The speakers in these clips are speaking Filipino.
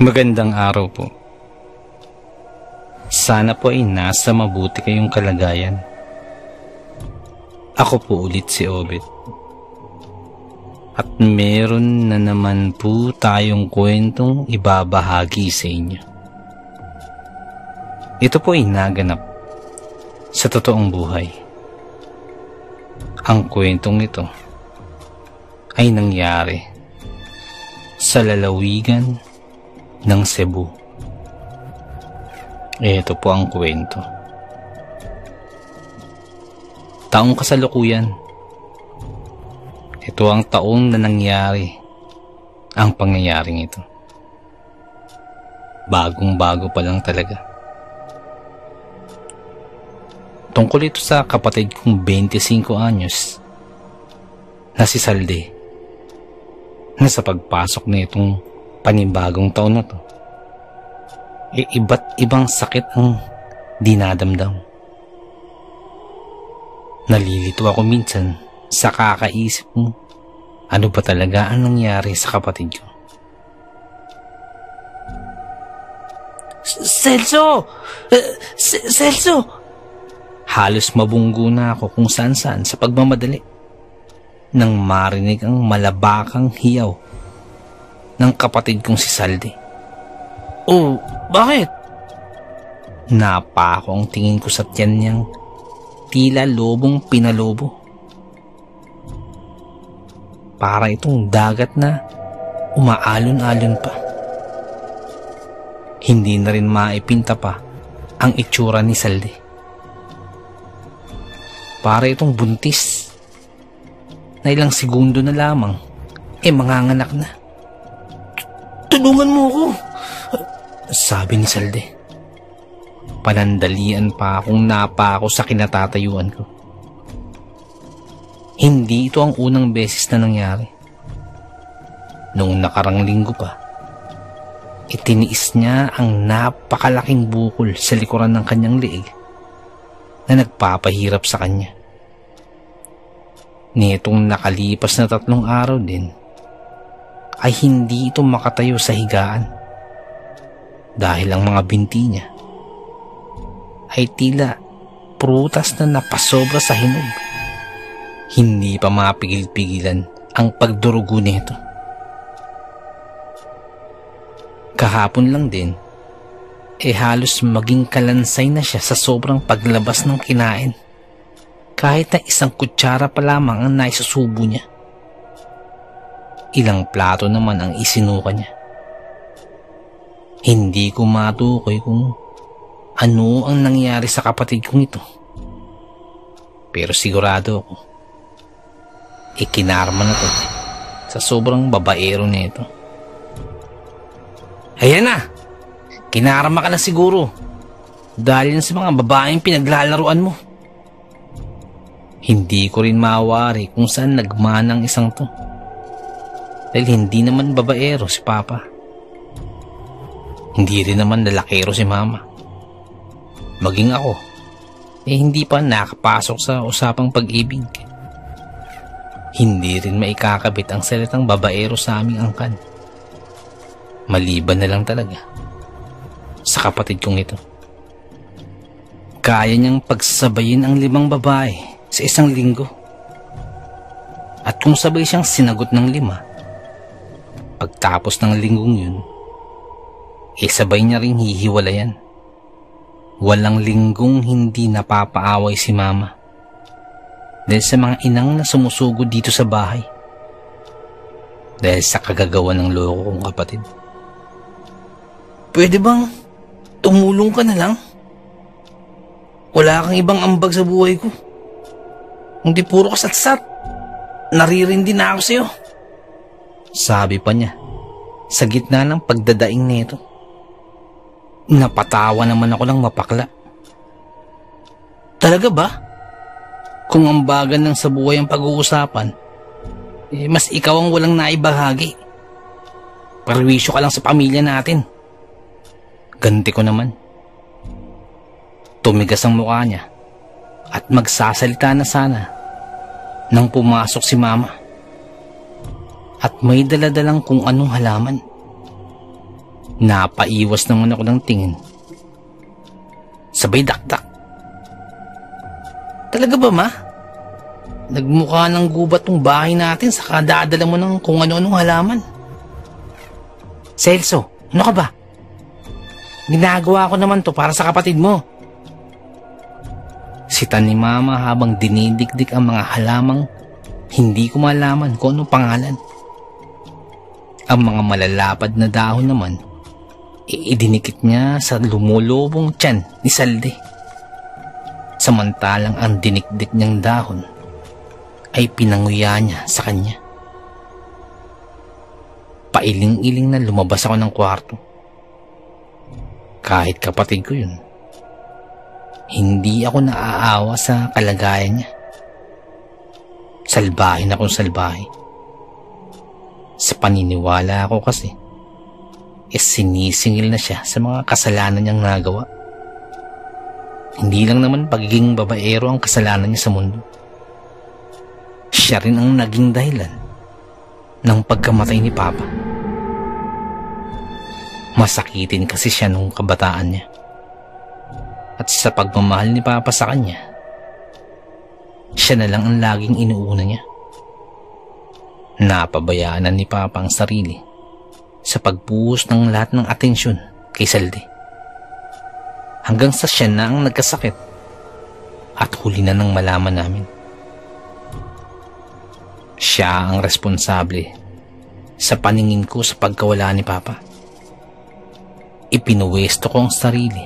Magandang araw po. Sana po ay nasa mabuti kayong kalagayan. Ako po ulit si Obet. At meron na naman po tayong kwentong ibabahagi sa inyo. Ito po ay naganap sa totoong buhay. Ang kwentong ito ay nangyari sa lalawigan ng Cebu. Ito po ang kwento. Taong kasalukuyan. Ito ang taong na nangyari ang pangyayaring ito. Bagong-bago pa lang talaga. Tungkol ito sa kapatid kong 25 anyos na si Salde, na sa pagpasok na itong panibagong taon na to, iba't ibang sakit ang dinadamdam. Nalilito ako minsan sa kakaisip kung ano ba talaga ang nangyari sa kapatid ko. Celso! Celso! Halos mabunggo na ako kung saan-saan sa pagmamadali nang marinig ang malabakang hiyaw ng kapatid kong si Salde. Oh, bakit? Napako ang tingin ko sa tiyan niyang tila lobong pinalobo. Para itong dagat na umaalon-alon pa. Hindi na rin maipinta pa ang itsura ni Salde. Para itong buntis na ilang segundo na lamang manganganak na. Tulungan mo ako, sabi ni Salde. Panandalian pa akong napako sa kinatatayuan ko. Hindi ito ang unang beses na nangyari. Noong nakarang linggo pa, itiniis niya ang napakalaking bukol sa likuran ng kanyang liig na nagpapahirap sa kanya. Nitong nakalipas na 3 araw din, ay hindi ito makatayo sa higaan dahil ang mga binti niya ay tila prutas na napasobra sa hinog. Hindi pa mapigil-pigilan ang pagdurugo nito. Kahapon lang din, halos maging kalansay na siya sa sobrang paglabas ng kinain. Kahit na 1 kutsara pa lamang ang naisusubo niya. Ilang plato naman ang isinuka niya. Hindi ko matukoy kung ano ang nangyari sa kapatid kong ito. Pero sigurado ako, ikinarma na to sa sobrang babaero nito. Ayan na! Kinarma ka na siguro dahil sa mga babaeng pinaglalaruan mo. Hindi ko rin mawari kung saan nagmanang isang to. Dahil hindi naman babaero si Papa. Hindi rin naman lalakero si Mama. Maging ako, hindi pa nakapasok sa usapang pag-ibig. Hindi rin maikakabit ang salitang babaero sa aming angkan. Maliban na lang talaga sa kapatid kong ito. Kaya niyang pagsabayin ang 5 babae sa 1 linggo. At kung sabay siyang sinagot ng 5, pagtapos ng linggong yun, sabay niya ring hihiwalayan. Walang linggong hindi napapaaway si Mama dahil sa mga inang na sumusugod dito sa bahay dahil sa kagagawa ng loko kong kapatid. Pwede bang tumulong ka na lang? Wala kang ibang ambag sa buhay ko. Hindi puro kasatsat. Naririndi na ako sa'yo, sabi pa niya sa gitna ng pagdadaing nito. Napatawa naman ako ng mapakla. Talaga ba? Kung ambagan ng sa buhay ang pag-uusapan, mas ikaw ang walang naibahagi. Parwisyo ka lang sa pamilya natin. Ganti ko naman. Tumigas ang mukha niya at magsasalita na sana nang pumasok si Mama at may daladalang kung anong halaman. Napaiwas naman ako ng tingin. Sabay dakdak. Talaga ba, ma? Nagmukha ng gubat tong bahay natin sa kadadala mo ng kung ano-anong halaman. Celso, ano ka ba? Ginagawa ko naman to para sa kapatid mo. Sita ni mama habang dinidikdik ang mga halamang hindi ko malaman kung anong pangalan. Ang mga malalapad na dahon naman, idinikit niya sa lumulubong tiyan ni Salde. Samantalang ang dinikdik niyang dahon ay pinanguya niya sa kanya. Pailing-iling na lumabas ako ng kwarto. Kahit kapatid ko yun, hindi ako naaawa sa kalagayan niya. Salbahe na kung salbahe. Sa paniniwala ko kasi, sinisingil na siya sa mga kasalanan niyang nagawa. Hindi lang naman pagiging babaero ang kasalanan niya sa mundo. Siya rin ang naging dahilan ng pagkamatay ni Papa. Masakitin kasi siya nung kabataan niya. At sa pagmamahal ni Papa sa kanya, siya na lang ang laging inuuna niya. Napabayaan na ni Papa ang sarili sa pagbuhos ng lahat ng atensyon kay Salde. Hanggang sa siya na ang nagkasakit at huli na nang malaman namin. Siya ang responsable sa paningin ko sa pagkawala ni Papa. Ipinuwesto ko ang sarili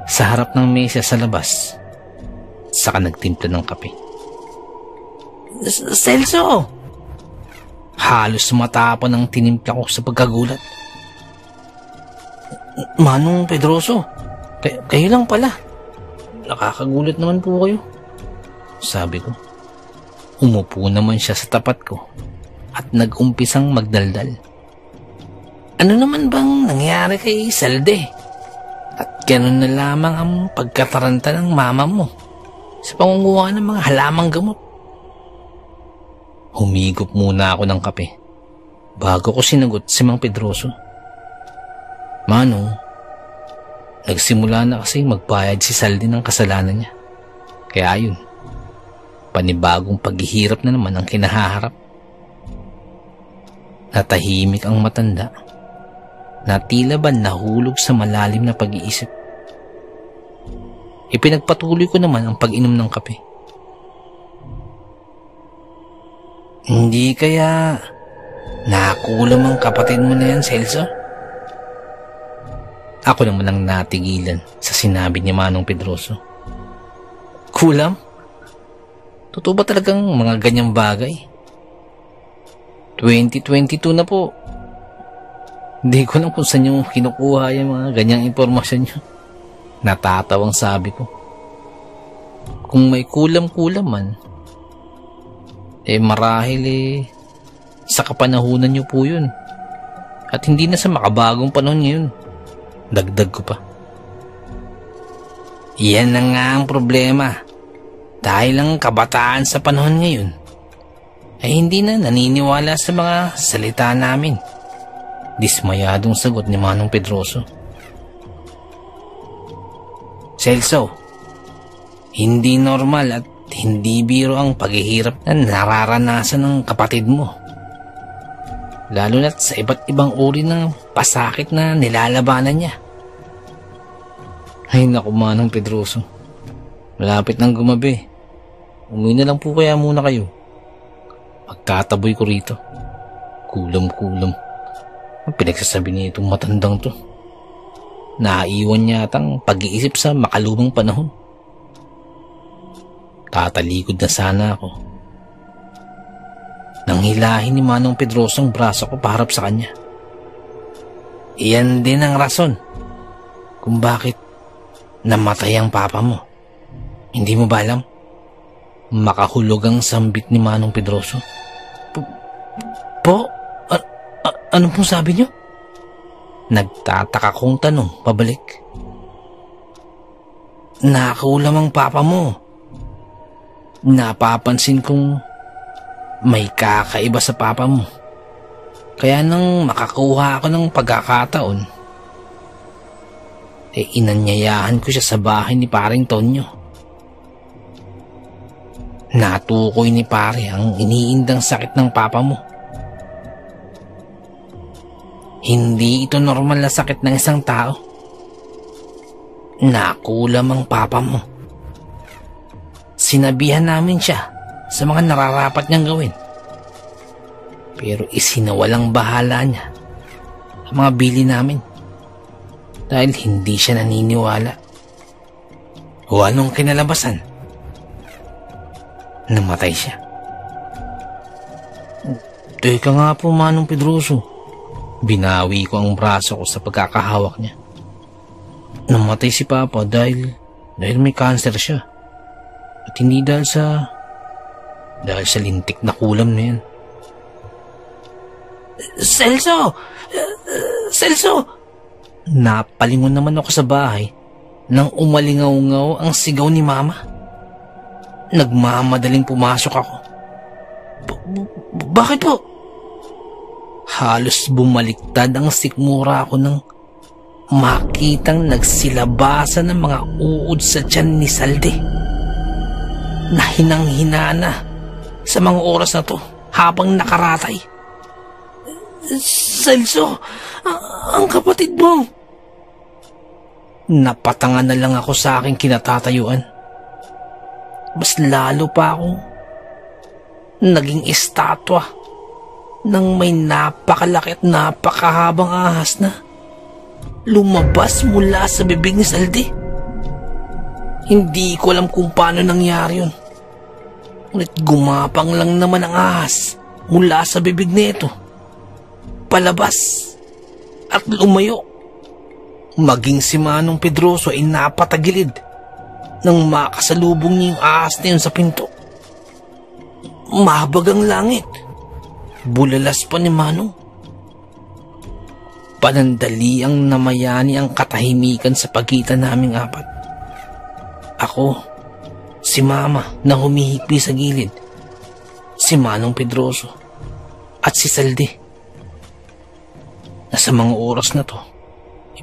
sa harap ng mesa sa labas, saka nagtimpla ng kape. Celso! Halos matapon ang tinimpla ko sa pagkagulat. Manong Pedroso, kayo lang pala. Nakakagulat naman po kayo, sabi ko. Umupo naman siya sa tapat ko at nag-umpisang magdaldal. Ano naman bang nangyari kay Salde? At gano'n na lamang ang pagkataranta ng mama mo sa pangunguha ng mga halamang gamot. Humigop muna ako ng kape bago ko sinagot si Mang Pedroso. Manong, nagsimula na kasi magbayad si Salde ng kasalanan niya. Kaya ayun, panibagong paghihirap na naman ang kinahaharap. Natahimik ang matanda na tila ba nahulog sa malalim na pag-iisip. Ipinagpatuloy ko naman ang pag-inom ng kape. Hindi kaya nakulam ang kapatid mo na yan, Celso? Ako naman ang natigilan sa sinabi ni Manong Pedroso. Kulam? Totoo ba talagang mga ganyang bagay? 2022 na po. Hindi ko lang kung saan yung kinukuha yung mga ganyang impormasyon nyo. Natatawang sabi ko. Kung may kulam-kulam man, marahil sa kapanahunan nyo po yun. At hindi na sa makabagong panahon ngayon. Dagdag ko pa. Yan na nga ang problema. Dahil ang kabataan sa panahon ngayon ay hindi na naniniwala sa mga salita namin. Dismayadong sagot ni Manong Pedroso. Celso, hindi normal at hindi biro ang paghihirap na nararanasan ng kapatid mo. Lalo na't sa iba't ibang uri ng pasakit na nilalabanan niya. Ay naku, Manong Pedroso. Malapit nang gumabi. Umuwi na lang po kaya muna kayo. Pagkataboy ko rito. Kulam-kulam. Ang pinagsasabi niya itong matandang to. Naiwan niya atang pag-iisip sa makalumang panahon. Tatalikod na sana ako nang hilahin ni Manong Pedroso ang braso ko paharap sa kanya. Iyan din ang rason kung bakit namatay ang papa mo. Hindi mo ba alam? Makahulog ang sambit ni Manong Pedroso. Ano pong sabi niyo? Nagtataka kong tanong pabalik. Nakulam ang papa mo. Napapansin kong may kakaiba sa papa mo. Kaya nang makakuha ako ng pagkakataon, inanyayahan ko siya sa bahay ni paring Tonyo. Natukoy ni pare ang iniindang sakit ng papa mo. Hindi ito normal na sakit ng isang tao. Nakulam ang papa mo. Sinabihan namin siya sa mga nararapat niyang gawin. Pero isinawalang bahala niya ang mga bili namin dahil hindi siya naniniwala. O anong kinalabasan? Namatay siya. Teka nga po, Manong Pedroso. Binawi ko ang braso ko sa pagkakahawak niya. Namatay si Papa dahil may cancer siya. At hindi dahil sa lintik na kulam na yan. Celso! Celso! Napalingon naman ako sa bahay nang umalingaw-ngaw ang sigaw ni Mama. Nagmamadaling pumasok ako. Bakit po? Halos bumaliktad ang sikmura ko nang makitang nagsilabasan ng mga uod sa tiyan ni Salde. Nahinang-hina na sa mga oras na to habang nakaratay. Celso, ang kapatid mo. Napatangan na lang ako sa aking kinatatayuan. Mas lalo pa akong naging estatwa nang may napakalaki at napakahabang ahas na lumabas mula sa bibig ni Salde. Hindi ko alam kung paano nangyari yun. Ngunit gumapang lang naman ang ahas mula sa bibig nito, palabas at lumayo. Maging si Manong Pedroso ay napatagilid nang makasalubong niya yung ahas na yun sa pinto. Mahabag ang langit. Bulalas pa ni Manong. Panandali ang namayani ang katahimikan sa pagitan naming apat. Ako, si Mama na humihikbi sa gilid, si Manong Pedroso, at si Salde. Na sa mga oras na to,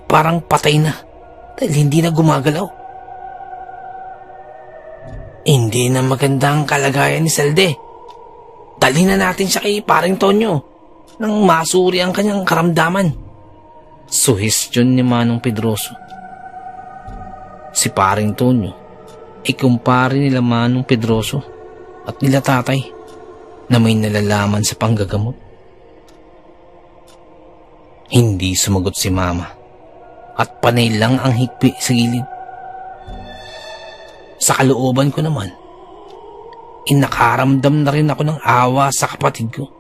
parang patay na dahil hindi na gumagalaw. Hindi na maganda ang kalagayan ni Salde. Dalhin na natin siya kay paring Tonyo nang masuri ang kanyang karamdaman. Suhestyon ni Manong Pedroso. Si paring Tonyo ay kumpare nila Manong Pedroso at nila tatay na may nalalaman sa panggagamot. Hindi sumagot si Mama at panay lang ang hikbi sa gilid. Sa kalooban ko naman, nakaramdam na rin ako ng awa sa kapatid ko.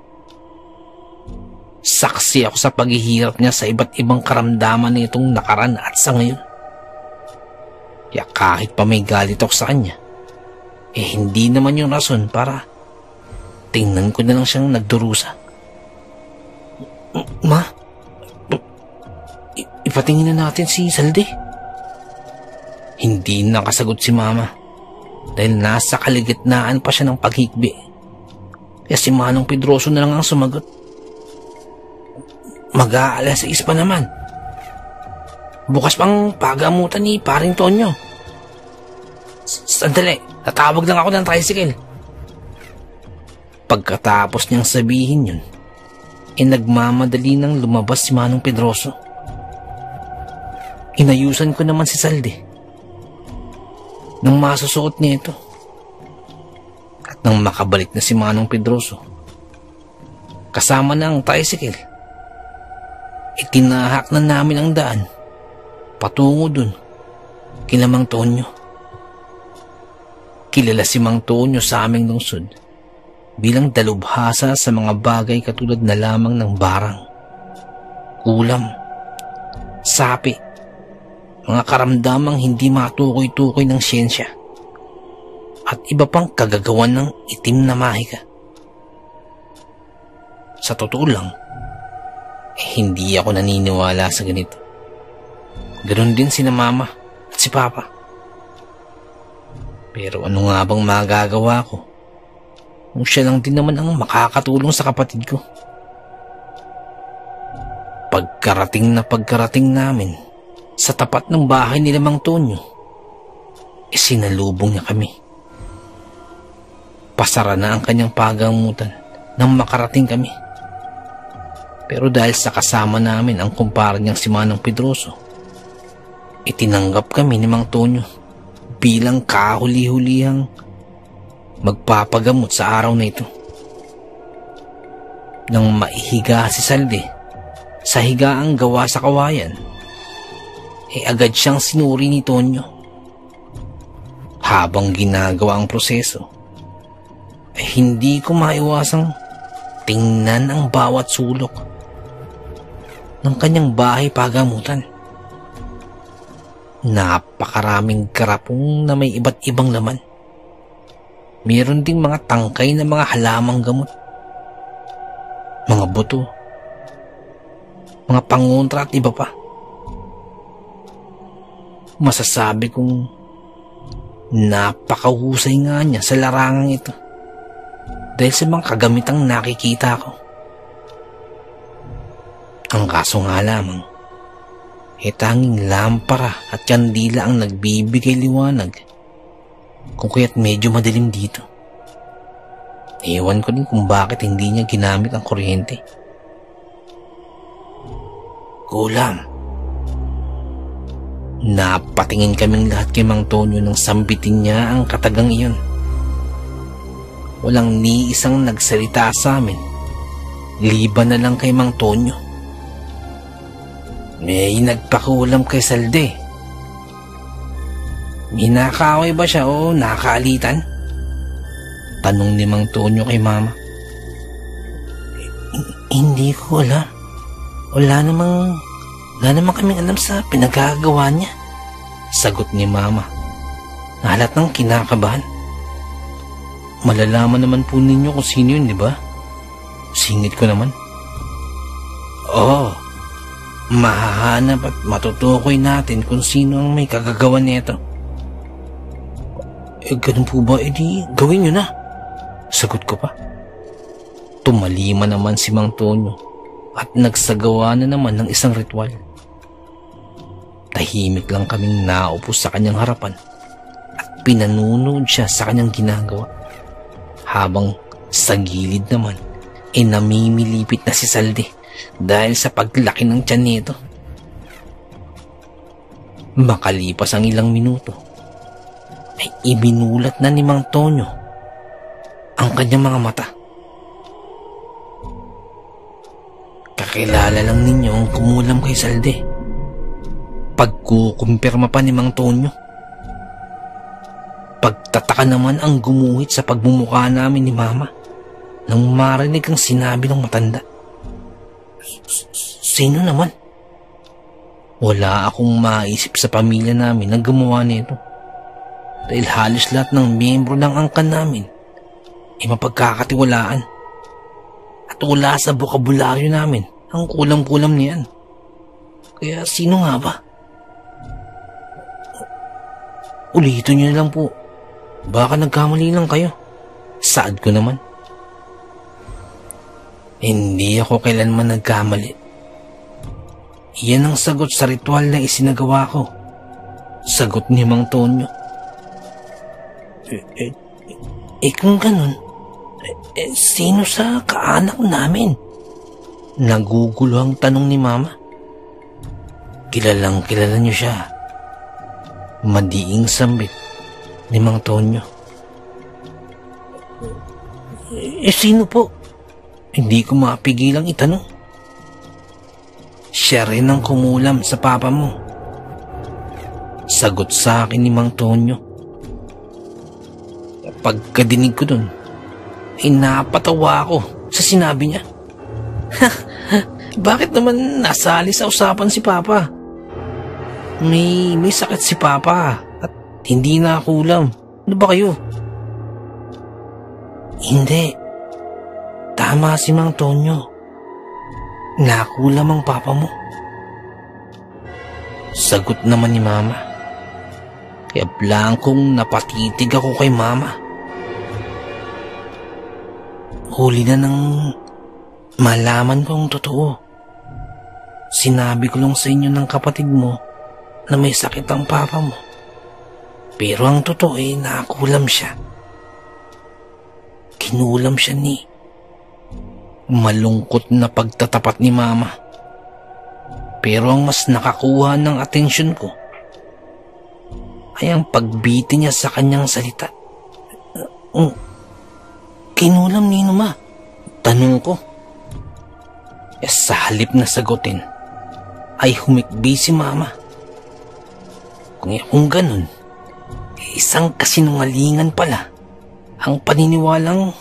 Saksi ako sa paghihirap niya sa iba't ibang karamdaman nitong nakaraan at sa ngayon. Kaya kahit pa may galit ako sa kanya, hindi naman yung rason para tingnan ko na lang siyang nagdurusa. Ma, ipatingin na natin si Salde. Hindi nakasagot si Mama dahil nasa kaligitnaan pa siya ng paghikbi. Kaya si Manong Pedroso na lang ang sumagot. Mag-aalas 6 pa naman. Bukas pang pagamutan ni paring Tonyo. Sandali, natawag lang ako ng tricycle. Pagkatapos niyang sabihin yun, nagmamadali nang lumabas si Manong Pedroso. Inayusan ko naman si Salde nang masusuot niya ito. At nang makabalik na si Manong Pedroso, kasama na ang tricycle, itinahak na namin ang daan patungo dun kila Mang Tonyo. Kilala si Mang Tonyo sa aming lungsod bilang dalubhasa sa mga bagay katulad na lamang ng barang, ulam, sapi, mga karamdamang hindi matukoy-tukoy ng siyensya, at iba pang kagagawan ng itim na mahika. Sa totoo lang, hindi ako naniniwala sa ganito. Ganon din sina Mama at si Papa. Pero ano nga bang magagawa ko kung siya lang din naman ang makakatulong sa kapatid ko? Pagkarating namin sa tapat ng bahay ni Mang Tonyo, sinalubong niya kami. Pasara na ang kanyang pagamutan nang makarating kami. Pero dahil sa kasama namin ang kumpara niyang si Manong Pedroso, itinanggap kami ni Mang Tonyo bilang kahuli-hulihang magpapagamot sa araw na ito. Nang maihiga si Salde sa higaang gawa sa kawayan, agad siyang sinuri ni Tonyo. Habang ginagawa ang proseso, hindi ko maiwasang tingnan ang bawat sulok ng kanyang bahay pagamutan. Napakaraming garapong na may iba't ibang laman. Meron ding mga tangkay na mga halamang gamot, mga buto, mga pangontra at iba pa. Masasabi kong napakahusay nga niya sa larangang ito dahil sa mga kagamitang nakikita ko. Ang kaso nga lamang, tanging lampara at kandila ang nagbibigay liwanag, kung kaya't medyo madilim dito. Ewan ko din kung bakit hindi niya ginamit ang kuryente. Kulam. Napatingin kaming lahat kay Mang Tonyo nang sambitin niya ang katagang iyon. Walang ni isang nagsalita sa amin, liban na lang kay Mang Tonyo. May nagpakulam kay Salde. May nakaway ba siya o nakaalitan? Tanong ni Mang Tonyo kay Mama. Hindi ko alam. Wala namang kaming alam sa pinagagawa niya. Sagot ni Mama. Halat ng kinakabahan. Malalaman naman po ninyo kung sino yun, di ba? Singit ko naman. Oo. Mahahanap at matutukoy natin kung sino ang may kagagawan nito. Ganun po ba? Di gawin nyo na. Sagot ko pa. Tumalima naman si Mang Tonyo at nagsagawa na naman ng isang ritual. Tahimik lang kaming naupo sa kanyang harapan at pinanunod siya sa kanyang ginagawa. Habang sa gilid naman namimilipit na si Salde dahil sa paglaki ng tiyan nito. Makalipas ang ilang minuto, ibinulat na ni Mang Tonyo ang kanyang mga mata. Kakilala lang ninyo ang kumulam kay Salde. Pagkukumpirma pa ni Mang Tonyo. Pagtataka naman ang gumuhit sa pagmumukha namin ni Mama nang marinig ang sinabi ng matanda. Sino naman? Wala akong maisip sa pamilya namin na gumawa nito. Dahil halos lahat ng miyembro ng angkan namin ay mapagkakatiwalaan. At wala sa bokabularyo namin ang kulam-kulam niyan. Kaya sino nga ba? Ulitin niyo lang po. Baka nagkamali lang kayo. Saad ko naman. Hindi ako kailanman nagkamali. Iyan ang sagot sa ritual na isinagawa ko. Sagot ni Mang Tonyo. Kung ganun, sino sa kaanak namin? Nagugulo ang tanong ni Mama. Kilalang kilala niyo siya. Madiing sambit ni Mang Tonyo. Sino po? Hindi ko mapigilang itanong. Siya rin ang kumulam sa papa mo. Sagot sa akin ni Mang Tonyo. Pagkadinig ko dun, napatawa ako sa sinabi niya. Bakit naman nasali sa usapan si Papa? May sakit si Papa at hindi nakulam. Ano ba kayo? Hindi. Tama si Mang Tonyo. Nakulam ang Papa mo. Sagot naman ni Mama. Kaya blankong napatitig ako kay Mama. Huli na nang malaman kong totoo. Sinabi ko lang sa inyo ng kapatid mo na may sakit ang papa mo. Pero ang totoo ay nakulam siya. Kinulam siya ni malungkot na pagtatapat ni Mama. Pero ang mas nakakuha ng atensyon ko ay ang pagbiti niya sa kanyang salita. Kinulam ni Ma? Tanong ko. Sa halip na sagutin ay humikbi si Mama. Kung ganun, isang kasinungalingan pala ang paniniwalang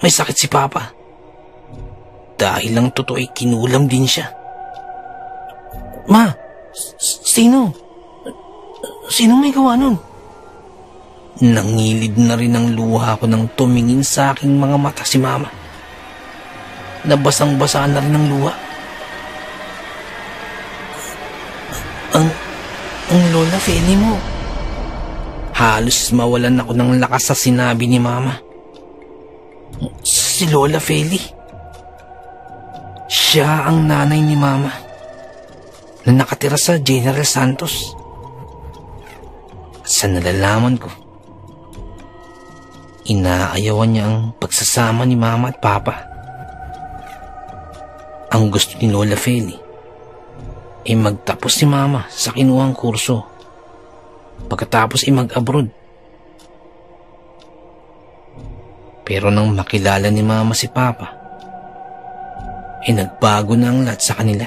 may sakit si Papa. Dahil ang totoo ay kinulam din siya. Ma, sino? Sino may gawa nun? Nangilid na rin ang luha ko nang tumingin sa aking mga mata si Mama. Nabasang-basa na rin ang luha. Ang Lola Feli mo. Halos mawalan ako ng lakas sa sinabi ni Mama. Si Lola Feli. Siya ang nanay ni Mama na nakatira sa General Santos. At sa nalalaman ko, inaayawan niya ang pagsasama ni Mama at Papa. Ang gusto ni Lola Feli ay magtapos si Mama sa kinuhang kurso, pagkatapos ay mag-abroad. Pero nang makilala ni Mama si Papa, ay nagbago na ang lahat sa kanila.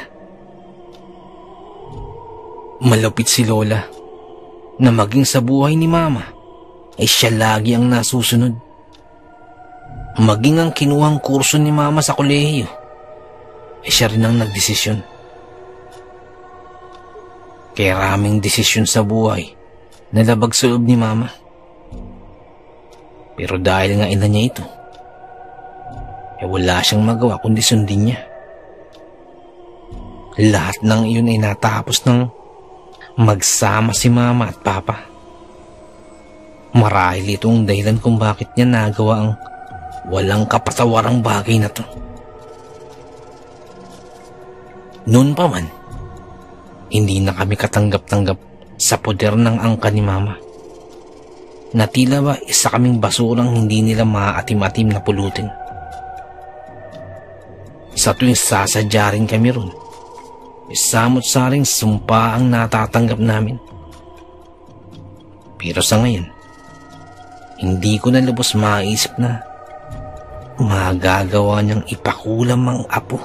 Malapit si Lola na maging sa buhay ni Mama ay siya lagi ang nasusunod. Maging ang kinuhang kurso ni Mama sa kolehiyo ay siya rin ang nagdesisyon. Kaya raming desisyon sa buhay na labag sa loob ni Mama. Pero dahil nga ina niya ito, wala siyang magawa kundi sundin niya. Lahat ng iyon ay natapos ng magsama si Mama at Papa. Marahil itong dahilan kung bakit niya nagawa ang walang kapatawarang bagay na to. Noon pa man, hindi na kami katanggap-tanggap sa poder ng angka ni Mama. Na tila ba isa kaming basurang hindi nila maatim-atim na pulutin. Sa tuwing sasadya rin kami ron, samot-saring sumpa ang natatanggap namin. Pero sa ngayon, hindi ko na lubos maisip na magagawa niyang ipakulam ang apo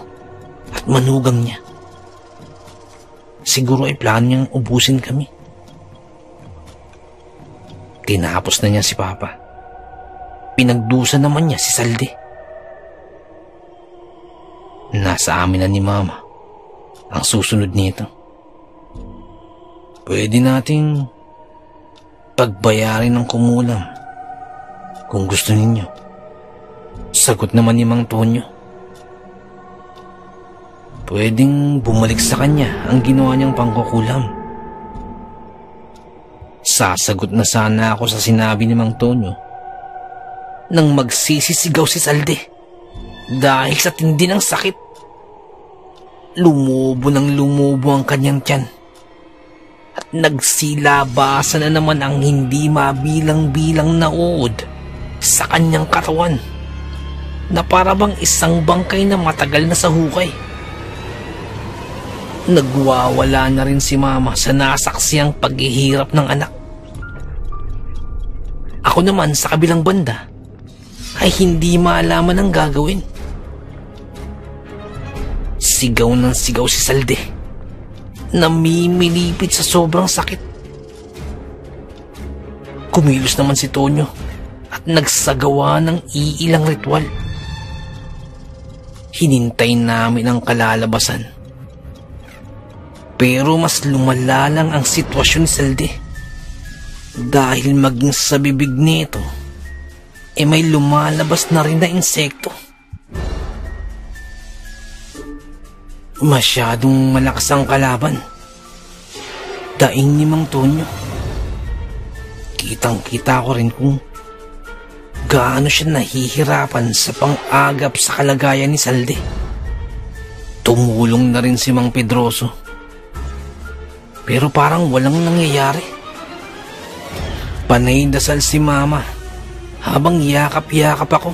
at manugang niya. Siguro ay plano niyang ubusin kami. Tinapos na niya si Papa. Pinagdusa naman niya si Salde. Nasa amin na ni Mama ang susunod nito. Pwede nating pagbayarin ng kumulam kung gusto ninyo. Sagot naman ni Mang Tonyo. Pwedeng bumalik sa kanya ang ginawa niyang pangkukulam. Sasagot na sana ako sa sinabi ni Mang Tonyo nang magsisisigaw si Salde dahil sa tindi ng sakit. Lumubo ang kanyang tiyan at nagsilabasa na naman ang hindi mabilang-bilang na uod sa kanyang katawan na para bang isang bangkay na matagal na sa hukay. Nagwawala na rin si Mama sa nasaksiyang paghihirap ng anak. Ako naman sa kabilang banda ay hindi maalaman ang gagawin. Sigaw ng sigaw si Salde, namimilipit sa sobrang sakit. Kumilos naman si Tonyo at nagsagawa ng iilang ritual. Hinintay namin ang kalalabasan. Pero mas lumala lang ang sitwasyon ni Salde dahil maging sa bibig nito may lumalabas na rin na insekto. Masyadong malakas ang kalaban. Daing ni Mang Tonyo. Kitang-kita ko rin kung gaano siya nahihirapan sa pang-agap sa kalagayan ni Salde. Tumulong na rin si Mang Pedroso. Pero parang walang nangyayari. Panay dasal si Mama habang yakap-yakap ako.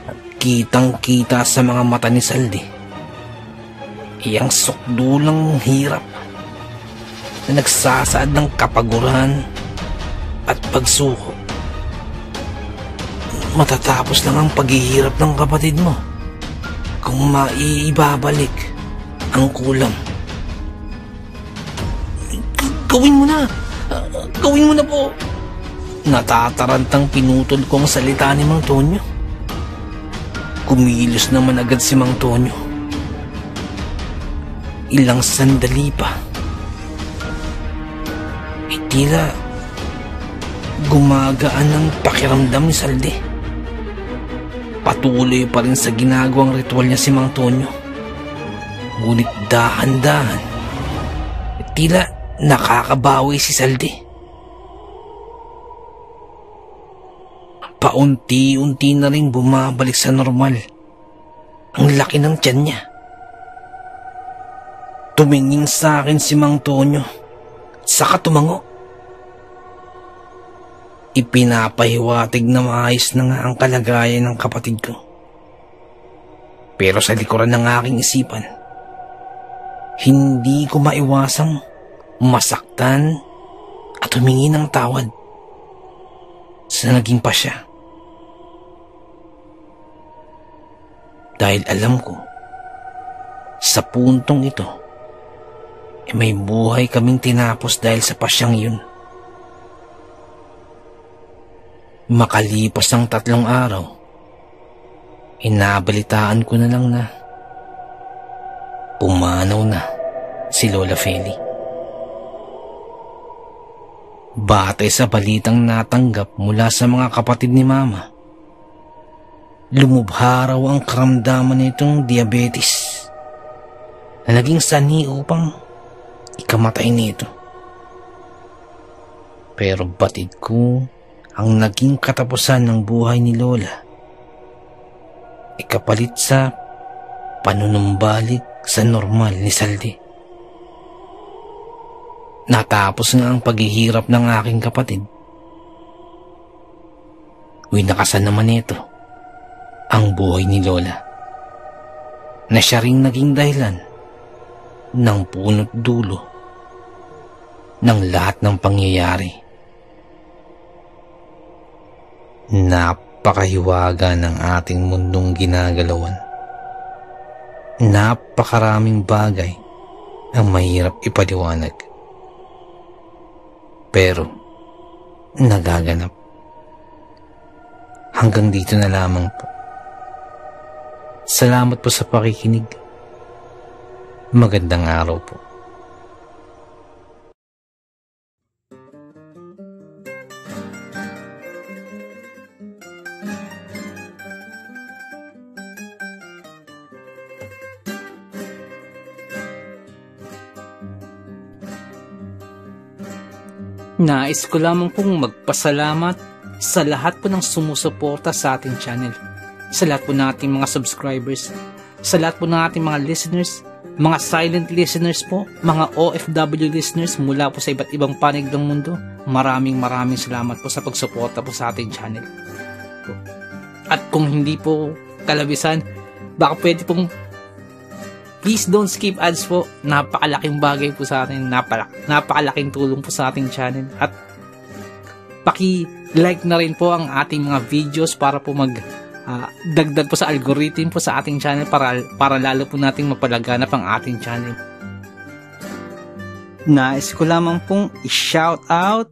At kitang-kita sa mga mata ni Saldi iyang sukdulang hirap na nagsasaad ng kapaguran at pagsuko. Matatapos lang ang paghihirap ng kapatid mo kung maiibabalik ang kulang. Gawin mo na! Gawin mo na po! Natatarantang pinutol ko ang salita ni Mang Tonyo. Kumilos naman agad si Mang Tonyo. Ilang sandali pa, tila gumagaan ang pakiramdam ni Saldi. Patuloy pa rin sa ginagawang ritual niya si Mang Tonyo. Ngunit dahan-dahan, tila nakakabawi si Saldi. Paunti-unti na rin bumabalik sa normal ang laki ng tiyan niya. Tumingin sa akin si Mang Tonyo, saka tumango. Ipinapahiwatig na maayos na nga ang kalagayan ng kapatid ko. Pero sa likuran ng aking isipan, hindi ko maiwasang masaktan at humingi ng tawad sa naging pasya. Dahil alam ko, sa puntong ito, may buhay kaming tinapos dahil sa pasyang yun. Makalipas ang 3 araw, inabalitaan ko na lang na pumanaw na si Lola Feli. Batay sa balitang natanggap mula sa mga kapatid ni Mama, lumubha raw ang karamdaman nitong diabetes na naging sanhi upang ikamatay nito. Pero batid ko ang naging katapusan ng buhay ni Lola, ikapalit sa panunumbalik sa normal ni Saldi. Natapos nga ang paghihirap ng aking kapatid. Winakasan naman ito ang buhay ni Lola, na siya ring naging dahilan ng punot dulo ng lahat ng pangyayari. Napakahiwaga ng ating mundong ginagalawan. Napakaraming bagay ang mahirap ipaliwanag, pero nagaganap. Hanggang dito na lamang po. Salamat po sa pakikinig. Magandang araw po. Nais ko lamang pong magpasalamat sa lahat po ng sumusuporta sa ating channel, sa lahat po ng ating mga subscribers, sa lahat po ng ating mga listeners, mga silent listeners po, mga OFW listeners mula po sa iba't ibang panig ng mundo. Maraming salamat po sa pagsuporta po sa ating channel. At kung hindi po kalabisan, baka pwede pong please don't skip ads po. Napakalaking bagay po sa atin. Napakalaking tulong po sa ating channel. At paki-like na rin po ang ating mga videos para po dagdag po sa algorithm po sa ating channel para lalo po nating mapalaganap ang ating channel. Nais ko lamang pong i-shout out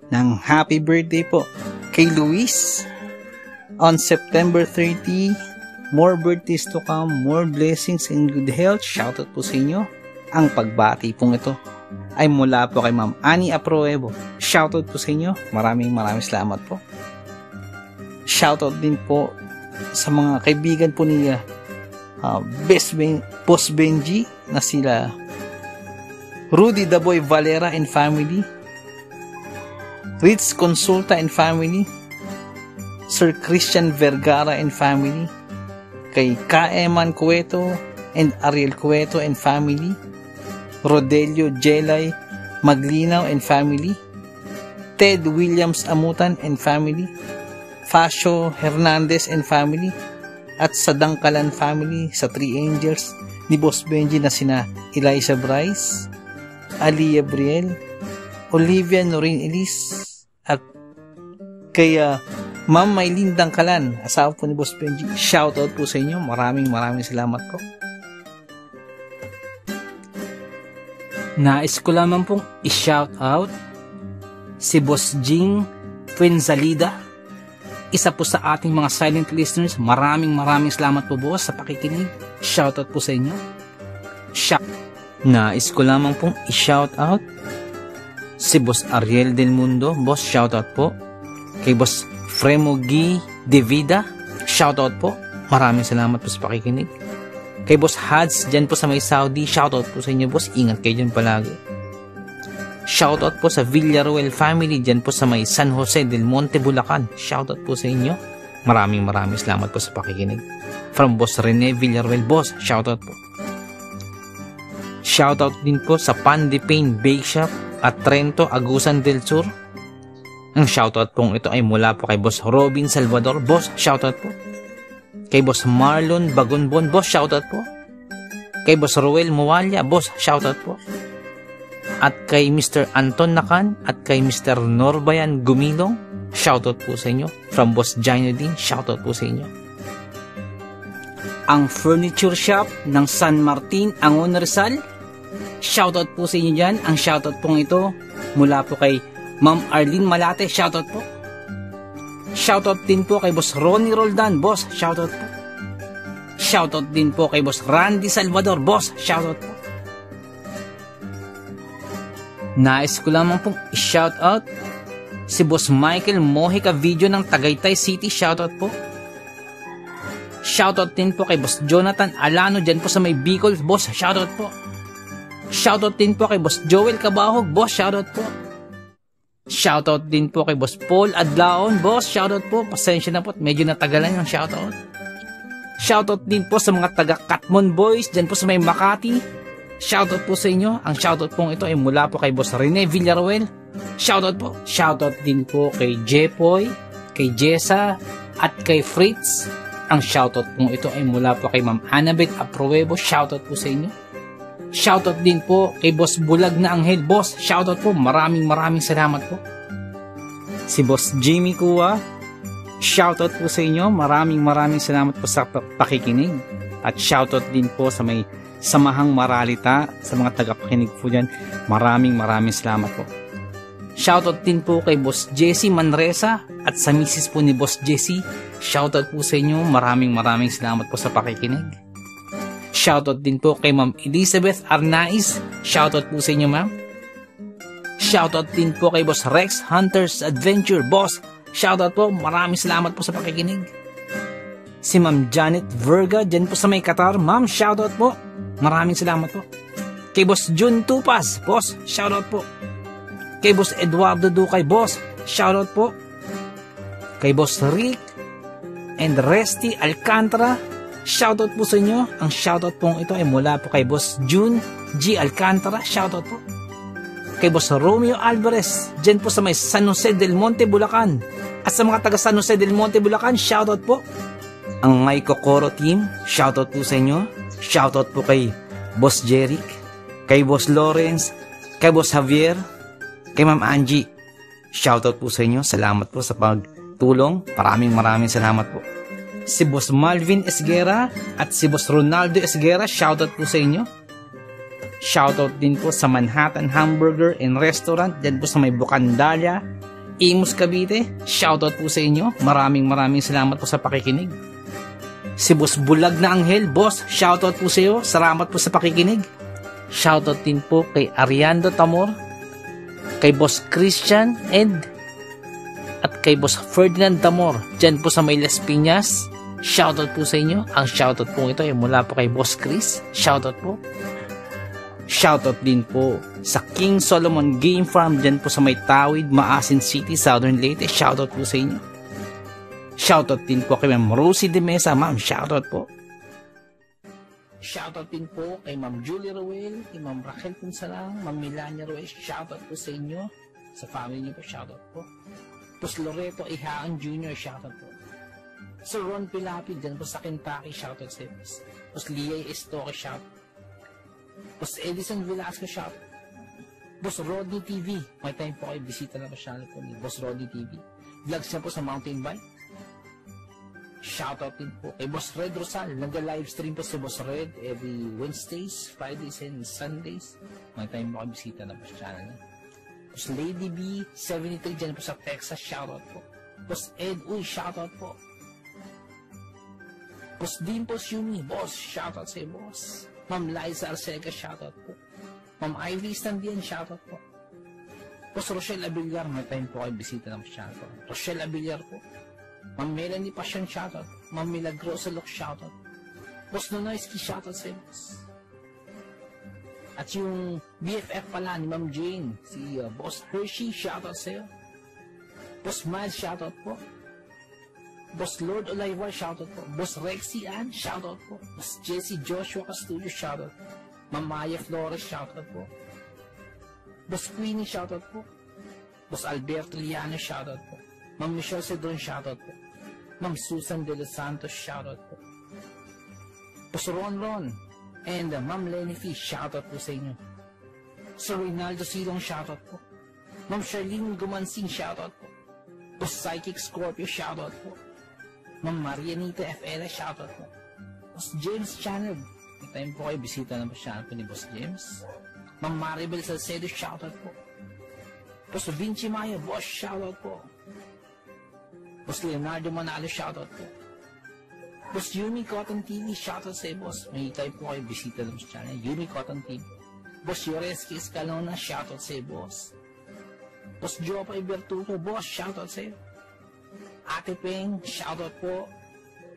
ng happy birthday po kay Luis on September 30. More birthdays to come, more blessings and good health. Shoutout po sa inyo. Ang pagbati pong ito ay mula po kay Ma'am Annie Aproebo. Shoutout po sa inyo. Maraming salamat po. Shoutout din po sa mga kaibigan po ni Boss Benji na sila Rudy the Boy Valera and family, Ritz Consulta and family, Sir Christian Vergara and family, kay Kaeman Cueto and Ariel Cueto and family, Rodelio Jelay Maglinaw and family, Ted Williams Amutan and family, Fascio Hernandez and family, at sa Dangkalan family, sa Three Angels ni Boss Benji na sina Eliza Bryce, Aliyah Briel, Olivia Noreen Elise, at kaya Ma'am Maylin Dangkalan, asawa po ni Boss Benji. Shoutout po sa inyo. Maraming salamat po. Nais ko lamang pong i-shoutout si Boss Jing Fuenzalida, isa po sa ating mga silent listeners. Maraming salamat po, boss, sa pakikinig. Shoutout po sa inyo. Nais ko lamang pong i-shoutout si Boss Ariel Del Mundo. Boss, shoutout po. Kay Boss Fremogi De Vida, shoutout po. Maraming salamat po sa pakikinig. Kay Boss Hads, dyan po sa may Saudi, shoutout po sa inyo, boss. Ingat kayo dyan palagi. Shoutout po sa Villaruel family, dyan po sa may San Jose del Monte, Bulacan. Shoutout po sa inyo. Maraming salamat po sa pakikinig. From Boss Rene Villaruel, boss, shoutout po. Shoutout din po sa Pan de Pain Bake Shop at Trento, Agusan del Sur. Ang shoutout pong ito ay mula po kay Boss Robin Salvador, boss, shoutout po. Kay Boss Marlon Bagonbon, boss, shoutout po. Kay Boss Roel Muwalya, boss, shoutout po. At kay Mr. Anton Nakan at kay Mr. Norbayan Gumilong, shoutout po sa inyo. From Boss Gino din, shoutout po sa inyo. Ang furniture shop ng San Martin, Angon, Rizal, shoutout po sa inyo dyan. Ang shoutout pong ito mula po kay Ma'am Arlene Malate, shoutout po. Shoutout din po kay Boss Ronnie Roldan, boss, shoutout po. Shoutout din po kay Boss Randy Salvador, boss, shoutout po. Nais ko lamang pong i-shoutout si Boss Michael Mojica Video ng Tagaytay City, shoutout po. Shoutout din po kay Boss Jonathan Alano dyan po sa may Bicol, boss, shoutout po. Shoutout din po kay Boss Joel Cabahog, boss, shoutout po. Shoutout din po kay Boss Paul Adlaon, boss, shoutout po. Pasensya na po, medyo natagalan yung shoutout. Shoutout din po sa mga taga Katmon Boys dyan po sa may Makati. Shoutout po sa inyo. Ang shoutout pong ito ay mula po kay Boss Rene Villaruel. Shoutout po. Shoutout din po kay Jepoy, kay Jessa, at kay Fritz. Ang shoutout pong ito ay mula po kay Ma'am Annabeth Apruebo. Shoutout po sa inyo. Shoutout din po kay Boss Bulag na Anghel, boss, shoutout po. Maraming salamat po. Si Boss Jimmy Kua, shoutout po sa inyo. Maraming salamat po sa pakikinig. At shoutout din po sa may Samahang Maralita, sa mga tagapakinig po dyan. Maraming salamat po. Shoutout din po kay Boss Jesse Manresa at sa misis po ni Boss Jesse. Shoutout po sa inyo. Maraming salamat po sa pakikinig. Shoutout din po kay Ma'am Elizabeth Arnaiz. Shoutout po sa inyo, ma'am. Shoutout din po kay Boss Rex Hunter's Adventure, boss. Shoutout po. Maraming salamat po sa pakikinig. Si Ma'am Janet Verga dyan po sa may Qatar, ma'am, shoutout po. Maraming salamat po. Kay Boss Jun Tupas, boss, shoutout po. Kay Boss Eduardo Ducay, boss, shoutout po. Kay Boss Rick and Resty Alcantara, shoutout po sa inyo. Ang shoutout pong ito ay mula po kay Boss June G. Alcantara, shoutout po. Kay Boss Romeo Alvarez dyan po sa may San Jose del Monte, Bulacan. At sa mga taga San Jose del Monte, Bulacan, shoutout po. Ang May Kokoro team, shoutout po sa inyo. Shoutout po kay Boss Jeric, kay Boss Lawrence, kay Boss Javier, kay Ma'am Angie. Shoutout po sa inyo. Salamat po sa pagtulong. Maraming salamat po. Si Boss Malvin Esguera at si Boss Ronaldo Esguera, shoutout po sa inyo. Shoutout din po sa Manhattan Hamburger and Restaurant dyan po sa may Bucandalia, Imus, Cavite. Shoutout po sa inyo. Maraming salamat po sa pakikinig. Si Boss Bulag na Anghel, boss, shoutout po sa iyo. Salamat po sa pakikinig. Shoutout din po kay Ariando Tamor, kay Boss Christian Ed, at kay Boss Ferdinand Tamor dyan po sa may Las Piñas. Shoutout po sa inyo. Ang shoutout po ito ay mula po kay Boss Chris. Shoutout po. Shoutout din po sa King Solomon Game Farm dyan po sa may Tawid, Maasin City, Southern Leyte. Shoutout po sa inyo. Shoutout din po kay Ma'am Rosie de Mesa. Ma'am, shoutout po. Shoutout din po kay Ma'am Julie Roel, kay Ma'am Raquel Punsalang, Ma'am Melania Roel, shoutout po sa inyo. Sa family niyo po, shoutout po. Tapos Loreto Ihaan Jr., shoutout po. Sir Ron Pilapi, dyan po sa Kentucky, shoutout sa inyo. Tapos Leah Estoque, shoutout. Tapos Edison Velasco, shoutout. Boss Rodney TV, may time po kayo, bisita na po channel po ni Boss Rodney TV. Vlogs niya po sa mountain bike. Shoutout din po kay Boss Red Rosal. Nag-livestream po si Boss Red every Wednesdays, Fridays, and Sundays. May time po kayo, bisita na po sa channel niya. Boss Lady B, 73 dyan po sa Texas, shoutout po. Boss Ed Uy, shoutout po. Boss Dimples Yumi, boss, shoutout sa iyo, boss. Ma'am Liza Arcega, shoutout po. Ma'am Ivy Standian, shoutout po. Boss Rochelle Abillar, may time po kayo, bisita na po sa channel po. Rochelle Abillar po. Ma'am Melanie Passion, shoutout. Ma'am Milagrosa Look, shoutout. Boss Nonoyski, shoutout sa iyo, boss. At yung BFF pala ni Ma'am Jane, si Boss Hershey, shoutout sa iyo. Boss Miles, shoutout po. Boss Lord Olivar, shoutout po. Boss Rexy Ann, shoutout po. Boss Jesse Joshua Castillo, shoutout po. Ma'am Maya Flores, shoutout po. Boss Queenie, shoutout po. Boss Alberto Liano, shoutout po. Ma'am Michelle Cedron, shoutout po. Ma'am Susan De Los Santos, shoutout po. Boss Ron and Ma'am Lenny Fish, shoutout po sa inyo. Sir Reynaldo Silong, shoutout po. Ma'am Charlene Gumansing, shoutout po. Boss Psychic Scorpio, shoutout po. Ma'am Marianita FL, shoutout po. Boss James Channel, may time po kayo, bisita na po channel po ni Boss James. Ma'am Maribel Salcedo, shoutout po. Boss Vinci Maya, boss, shoutout po. Boss Leonardo Manalo, shoutout po. Boss Yumi Cotton TV, shoutout sa iyo, boss. May time po kayo, bisita na po sa channel, Yumi Cotton TV. Boss Yoreski Escalona, shoutout sa iyo, boss. Boss Jopay Bertuto, boss, shoutout sa iyo. Ate Peng, shoutout po.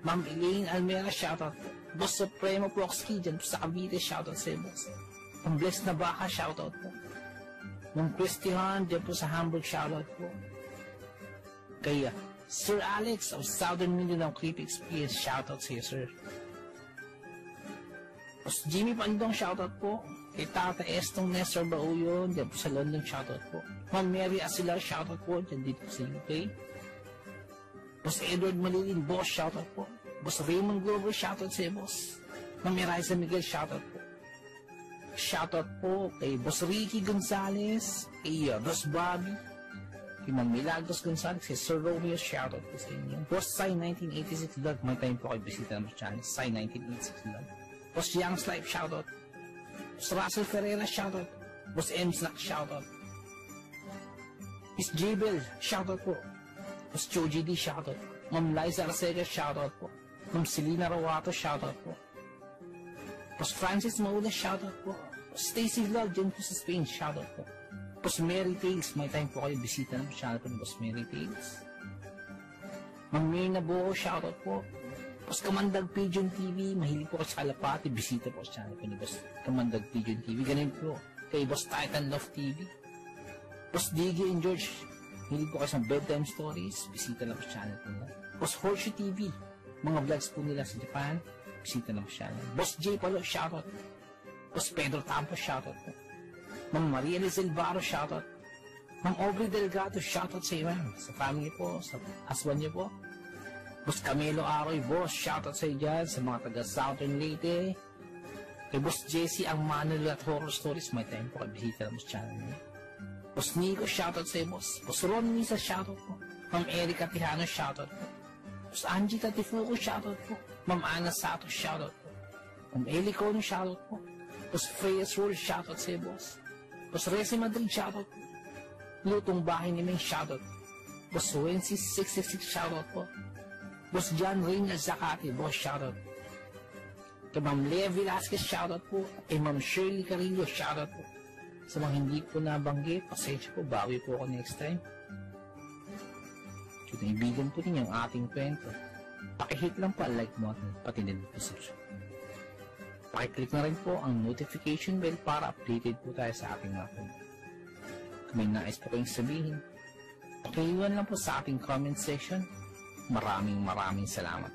Ma'am Elaine Almera, shoutout po. Boss Supremo Proxky, dyan po sa Cavite, shoutout sa iyo, boss. Ang Bless na Baka, shoutout po. Ma'am Christian, dyan po sa Hamburg, shoutout po. Kaya, Sir Alex of Southern Mindanao Creepy Experience, shoutout sa iyo, sir. Boss Jimmy Pandong, shoutout po. Kay Tata Estong Nestor Bauyon, dyan po sa London, shoutout po. Ma'am Mary Asilar, shoutout po, dyan dito sa UK. Boss Edward Malilin, boss, shoutout po. Boss Raymond Glover, shoutout sa iyo, boss. Ma'am Eliza Miguel, shoutout po. Shoutout po kay Boss Ricky Gonzalez, kay Boss Bobby, kay Ma'am Milagros Gonzalez, kay Sir Romeo, shoutout po sa inyo. Boss Sai 1986 Vlog, may time po kayo, bisita naman sa channel, Sai 1986 Vlog. Boss Young's Life, shoutout. Boss Russell Ferreira, shoutout. Boss M. Snack, shoutout. Miss Jabel, shoutout po. Boss Choji D, shoutout. Ma'am Liza Arcega, shoutout po. Ma'am Selena Rawato, shoutout po. Boss Francis Maula, shoutout po. Boss Stacy Vlog, dyan po sa Spain, shoutout po. Boss Mary Tales, may time po kayo, bisita na po channel po ni Boss Mary Tales. Ma'am Mirna Buo, shoutout po. Boss Kamandag Pigeon TV, mahilig po sa kalapati, bisita po sa channel po ni Boss Kamandag Pigeon TV. Ganun po kay Boss Titan Love TV. Boss Diggy and George, mahilig po kayo sa bedtime stories, bisita na po sa channel po nila. Boss Horseshoe TV, mga vlogs po nila sa Japan, bisita na po sa channel. Boss J. Palo, shoutout. Boss Pedro Tampo, shoutout po. Ma'am Maria Lizel Barro, shoutout. Ma'am Aubrey Delgado, shoutout sa iyo, ma'am. Sa family po, sa husband niyo po. Boss Camilo Aroy, boss, shoutout sa iyo dyan, sa mga taga Southern Leyte. Kay Boss Jesse ang Manuel at Horror Stories, may time po kayo, bisita na po sa channel niyo. Boss Nico, shoutout sa iyo, boss. Boss Ron Misa, shoutout po. Ma'am Erika Tijano, shoutout po. Boss Angie Tatifuco, shoutout po. Ma'am Ana Sato, shoutout po. Ma'am Eli Cono, shoutout po. Boss Freya Sword, shoutout sa iyo, boss. Boss Resi Madrid, shoutout po. Lutong Bahay ni Ming, shoutout po. Boss Wences 666, shoutout po. Boss John Reynal Zacati, boss, shoutout. Kay Ma'am Lea Velasquez, shoutout po. Kay Ma'am Shirley Carillo, shoutout po. Sa mga hindi po nabanggit, pasensya po, bawi po ako next time. Kung naibigan po ninyo ang ating kwento, pakihit lang po ang like button, pati din po subscribe. Pakiclick na rin po ang notification bell para updated po tayo sa ating mga kwento. Kung may nais po kayong sabihin, pakiiwan lang po sa ating comment section. Maraming salamat.